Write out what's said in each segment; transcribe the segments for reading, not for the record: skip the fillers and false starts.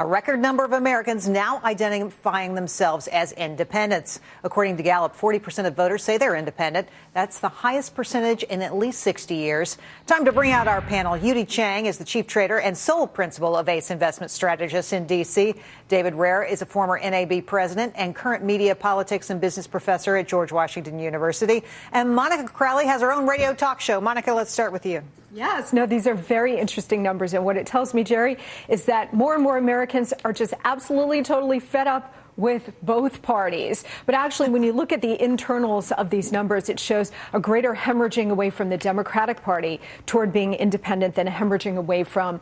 A record number of Americans now identifying themselves as independents. According to Gallup, 40% of voters say they're independent. That's the highest percentage in at least 60 years. Time to bring out our panel. Yu-Dee Chang is the chief trader and sole principal of ACE Investment Strategists in D.C. David Rare is a former NAB president and current media, politics, and business professor at George Washington University. And Monica Crowley has her own radio talk show. Monica, let's start with you. Yes, no, these are very interesting numbers. And what it tells me, Jerry, is that more and more Americans are just absolutely, totally fed up with both parties. But actually, when you look at the internals of these numbers, it shows a greater hemorrhaging away from the Democratic Party toward being independent than a hemorrhaging away from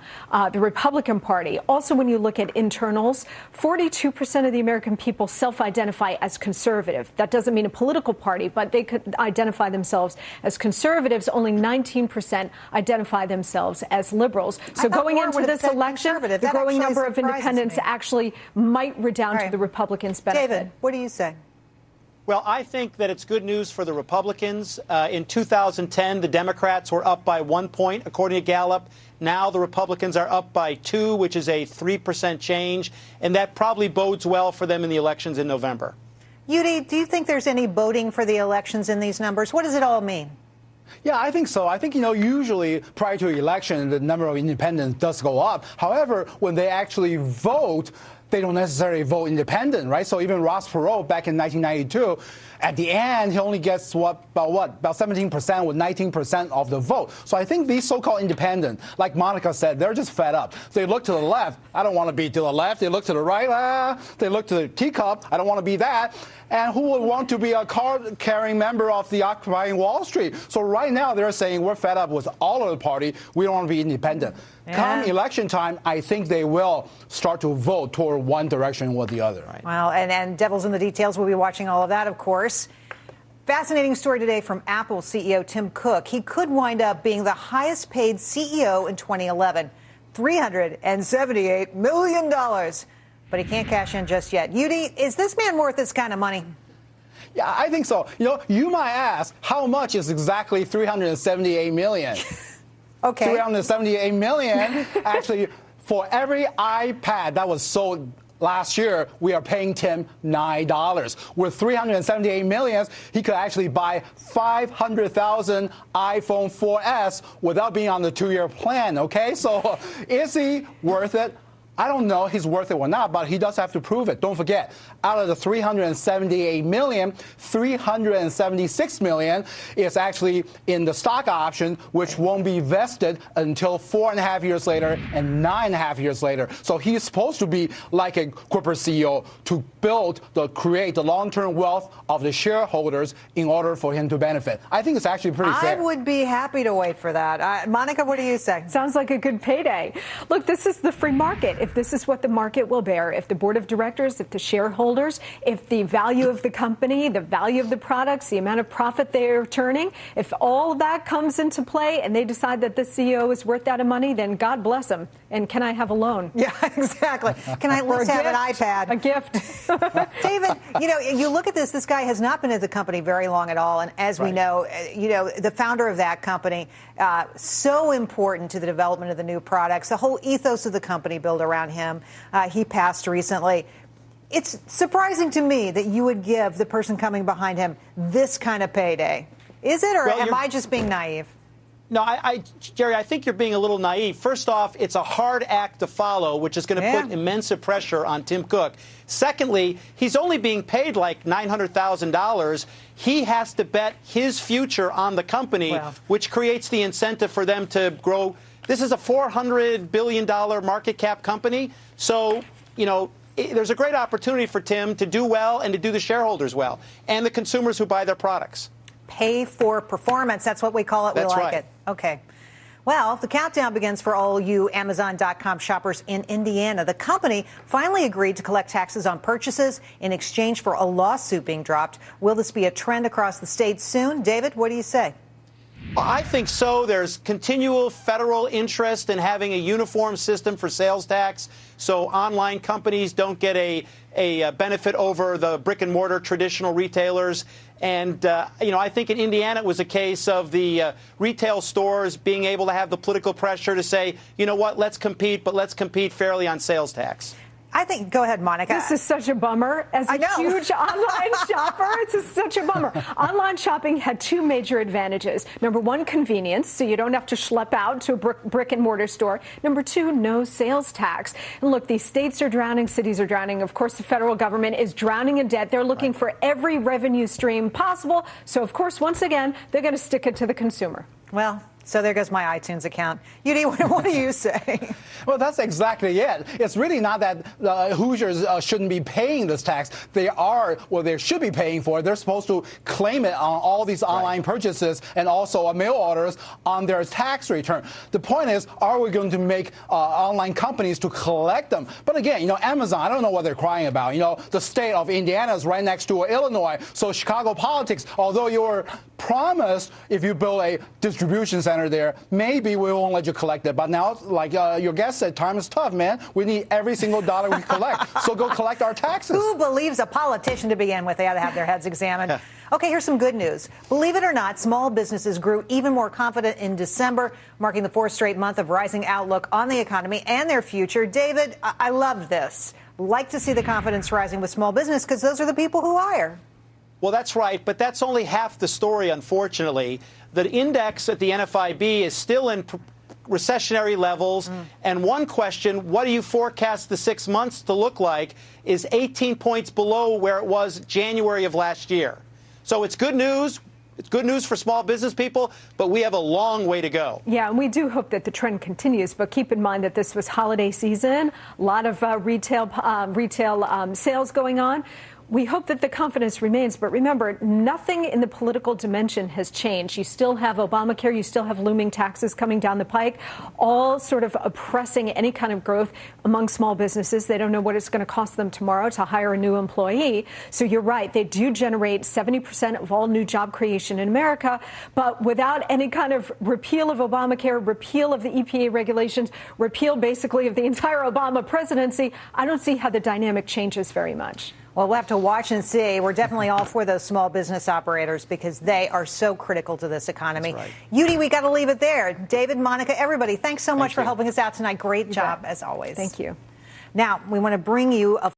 the Republican Party. Also, when you look at internals, 42% of the American people self-identify as conservative. That doesn't mean a political party, but they could identify themselves as conservatives. Only 19% identify themselves as liberals. So going into this election, the growing number of independents actually might redound to the Republicans' benefit. David, what do you say? Well, I think that it's good news for the Republicans. In 2010, the Democrats were up by 1 point, according to Gallup. Now the Republicans are up by 2, which is a 3% change, and that probably bodes well for them in the elections in November. Yu-Dee, do you think there's any voting for the elections in these numbers? What does it all mean? Yeah, I think so. I think, usually prior to election, the number of independents does go up. However, when they actually vote, they don't necessarily vote independent, right? So even Ross Perot back in 1992, at the end, he only gets about 17% with 19% of the vote. So I think these so-called independent, like Monica said, they're just fed up. They look to the left. I don't want to be to the left. They look to the right. They look to the teacup. I don't want to be that. And who would want to be a card-carrying member of the Occupying Wall Street? So right now they're saying we're fed up with all of the party. We don't want to be independent. Yeah. Come election time, I think they will start to vote toward one direction or the other. Right. Well, and devil's in the details. We'll be watching all of that, of course. Fascinating story today from Apple CEO Tim Cook. He could wind up being the highest paid CEO in 2011, $378 million. But he can't cash in just yet. Yu-Dee, is this man worth this kind of money? Yeah, I think so. You might ask, how much is exactly $378 million? Okay. $378 million, actually, for every iPad that was sold last year, we are paying Tim $9. With $378 million, he could actually buy 500,000 iPhone 4S without being on the 2-year plan, okay? So is he worth it? I don't know if he's worth it or not, but he does have to prove it. Don't forget, out of the $378 million, $376 million is actually in the stock option, which won't be vested until 4.5 years later and 9.5 years later. So he's supposed to be like a corporate CEO to create the long-term wealth of the shareholders in order for him to benefit. I think it's actually pretty fair. I would be happy to wait for that. Monica, what do you say? Sounds like a good payday. Look, this is the free market. If this is what the market will bear, if the board of directors, if the shareholders, if the value of the company, the value of the products, the amount of profit they're turning, if all of that comes into play and they decide that the CEO is worth that money, then God bless them. And can I have a loan? Yeah, exactly. Can I at least have an iPad? A gift. David, you look at this guy has not been at the company very long at all. And as we know, the founder of that company, so important to the development of the new products, the whole ethos of the company built around him. He passed recently. It's surprising to me that you would give the person coming behind him this kind of payday. Is it, or am I just being naive? No, Jerry, I think you're being a little naive. First off, it's a hard act to follow, which is going to put immense pressure on Tim Cook. Secondly, he's only being paid like $900,000. He has to bet his future on the company, which creates the incentive for them to grow. This is a $400 billion market cap company. So, there's a great opportunity for Tim to do well and to do the shareholders well and the consumers who buy their products. Pay for performance. That's what we call it. That's we like right. it. Okay. Well, the countdown begins for all you Amazon.com shoppers in Indiana. The company finally agreed to collect taxes on purchases in exchange for a lawsuit being dropped. Will this be a trend across the state soon? David, what do you say? I think so. There's continual federal interest in having a uniform system for sales tax so online companies don't get a benefit over the brick and mortar traditional retailers. And, I think in Indiana it was a case of the retail stores being able to have the political pressure to say, you know what, let's compete, but let's compete fairly on sales tax. I think, go ahead, Monica. This is such a bummer. As a huge online shopper, it's such a bummer. Online shopping had two major advantages. Number one, convenience, so you don't have to schlep out to a brick and mortar store. Number two, no sales tax. And look, these states are drowning, cities are drowning. Of course, the federal government is drowning in debt. They're looking for every revenue stream possible. So, of course, once again, they're going to stick it to the consumer. Well, so there goes my iTunes account. Yu-Dee, what do you say? Well, that's exactly it. It's really not that Hoosiers shouldn't be paying this tax. They are, well, they should be paying for it. They're supposed to claim it on all these online purchases and also mail orders on their tax return. The point is, are we going to make online companies to collect them? But again, you know, Amazon, I don't know what they're crying about. You know, the state of Indiana is right next to Illinois. So Chicago politics, although you were promised if you build a distribution center there, maybe we won't let you collect it. But now, like your guest said, time is tough, man. We need every single dollar we collect. So go collect our taxes. Who believes a politician to begin with? They ought to have their heads examined. Okay, here's some good news. Believe it or not, small businesses grew even more confident in December, marking the fourth straight month of rising outlook on the economy and their future. David, I love this. Like to see the confidence rising with small business because those are the people who hire. Well, that's right, but that's only half the story, unfortunately. The index at the NFIB is still in recessionary levels. And one question, what do you forecast the 6 months to look like, is 18 points below where it was January of last year. So it's good news. It's good news for small business people, but we have a long way to go. Yeah, and we do hope that the trend continues, but keep in mind that this was holiday season, a lot of retail sales going on. We hope that the confidence remains, but remember, nothing in the political dimension has changed. You still have Obamacare, you still have looming taxes coming down the pike, all sort of oppressing any kind of growth among small businesses. They don't know what it's going to cost them tomorrow to hire a new employee. So you're right, they do generate 70% of all new job creation in America, but without any kind of repeal of Obamacare, repeal of the EPA regulations, repeal basically of the entire Obama presidency, I don't see how the dynamic changes very much. Well, we'll have to watch and see. We're definitely all for those small business operators because they are so critical to this economy. That's right. Yu-Dee, we got to leave it there. David, Monica, everybody, thanks so much for helping us out tonight. Great job, as always. Thank you. Now, we want to bring you a